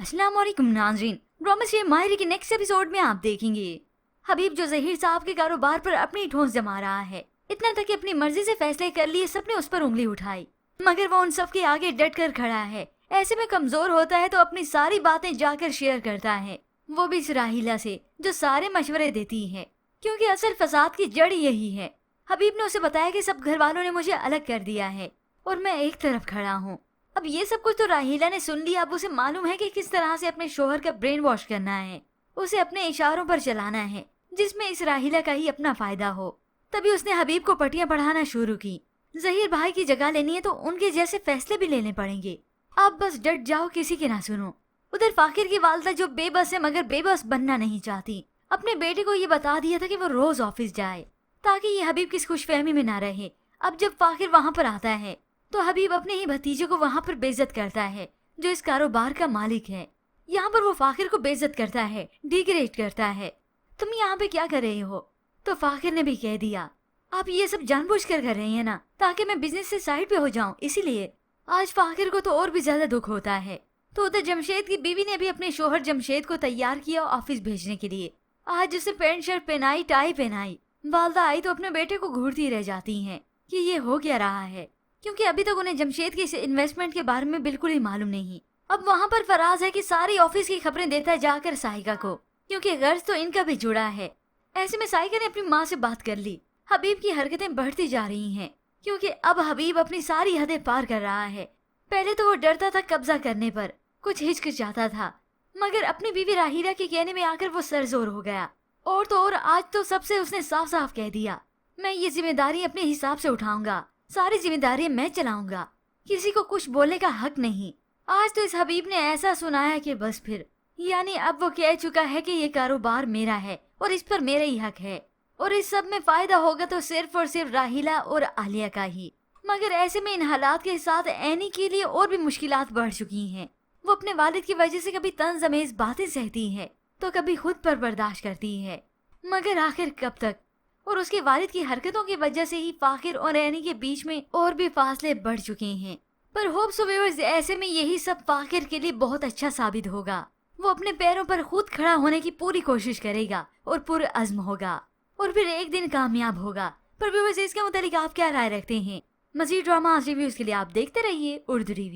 अस्सलाम वालेकुम नाज़रीन, ड्रामा सीरियल माहिर के नेक्स्ट एपिसोड में आप देखेंगे हबीब जो जहीर साहब के कारोबार पर अपनी ठोस जमा रहा है। इतना तक कि अपनी मर्जी से फैसले कर लिए सबने उस पर उंगली उठाई, मगर वो उन सब के आगे डट कर खड़ा है। ऐसे में कमजोर होता है तो अपनी सारी बातें जाकर शेयर करता है, वो भी इस राहिला से जो सारे मशवरे देती है, क्योंकि असल फसाद की जड़ यही है। हबीब ने उसे बताया कि सब घर वालों ने मुझे अलग कर दिया है और मैं एक तरफ खड़ा हूँ। अब ये सब कुछ तो राहिला ने सुन लिया। अब उसे मालूम है कि किस तरह से अपने शोहर का ब्रेन वॉश करना है, उसे अपने इशारों पर चलाना है जिसमें इस राहिला का ही अपना फायदा हो। तभी उसने हबीब को पटियां पढ़ाना शुरू की। जहीर भाई की जगह लेनी है तो उनके जैसे फैसले भी लेने पड़ेंगे। आप बस डट जाओ, किसी के ना सुनो। उधर फाकिर की वालदा जो बेबस है मगर बेबस बनना नहीं चाहती, अपने बेटे को ये बता दिया था कि वो रोज ऑफिस जाए ताकि ये हबीब किस खुशफहमी में ना रहे। अब जब फाकिर वहाँ पर आता है तो हबीब अपने ही भतीजे को वहाँ पर बेइज्जत करता है जो इस कारोबार का मालिक है। यहाँ पर वो फाकिर को बेइज्जत करता है, डिग्रेड करता है। तुम यहाँ पे क्या कर रहे हो? तो फाकिर ने भी कह दिया, आप ये सब जानबूझकर कर रही हैं ना, ताकि मैं बिजनेस से साइड पे हो जाऊँ, इसीलिए। आज फाकिर को तो और भी ज्यादा दुख होता है। तो उधर जमशेद की बीवी ने भी अपने शोहर जमशेद को तैयार किया ऑफिस भेजने के लिए। आज उसे पैंट शर्ट पहनाई, टाई पहनाई। वालदा आई तो अपने बेटे को घूरती रह जाती हैं कि ये हो क्या रहा है, क्योंकि अभी तक उन्हें जमशेद के इस इन्वेस्टमेंट के बारे में बिल्कुल ही मालूम नहीं। अब वहाँ पर फराज है कि सारी ऑफिस की खबरें देता है जाकर साइका को, क्योंकि गर्ज तो इनका भी जुड़ा है। ऐसे में साइका ने अपनी माँ से बात कर ली। हबीब की हरकतें बढ़ती जा रही हैं, क्योंकि अब हबीब अपनी सारी हदें पार कर रहा है। पहले तो वो डरता था कब्जा करने पर, कुछ हिचकिचाता था, मगर अपनी बीवी राहिला के कहने में आकर वो सरजोर हो गया। और तो और आज तो सबसे उसने साफ साफ कह दिया, मैं ये जिम्मेदारी अपने हिसाब से उठाऊंगा, सारी जिम्मेदारी मैं चलाऊंगा, किसी को कुछ बोलने का हक नहीं। आज तो इस हबीब ने ऐसा सुनाया कि बस फिर, यानी अब वो कह चुका है कि ये कारोबार मेरा है और इस पर मेरा ही हक है, और इस सब में फायदा होगा तो सिर्फ और सिर्फ राहिला और आलिया का ही। मगर ऐसे में इन हालात के साथ एनी के लिए और भी मुश्किलात बढ़ चुकी हैं। वो अपने वालिद की वजह से कभी तंज़-अमेज़ बातें सहती है तो कभी खुद पर बर्दाश्त करती है, मगर आखिर कब तक? और उसके वालिद की हरकतों की वजह से ही फाकिर और एनी के बीच में और भी फासले बढ़ चुके हैं। पर होप सो व्यूअर्स, ऐसे में यही सब फाकिर के लिए बहुत अच्छा साबित होगा। वो अपने पैरों पर खुद खड़ा होने की पूरी कोशिश करेगा और पुरअज़्म होगा और फिर एक दिन कामयाब होगा। पर व्यूअर्स, इसके मुतालिक आप क्या राय रखते हैं? मज़ीद ड्रामा रिव्यूज के लिए आप देखते रहिए उर्दू रिव्यू।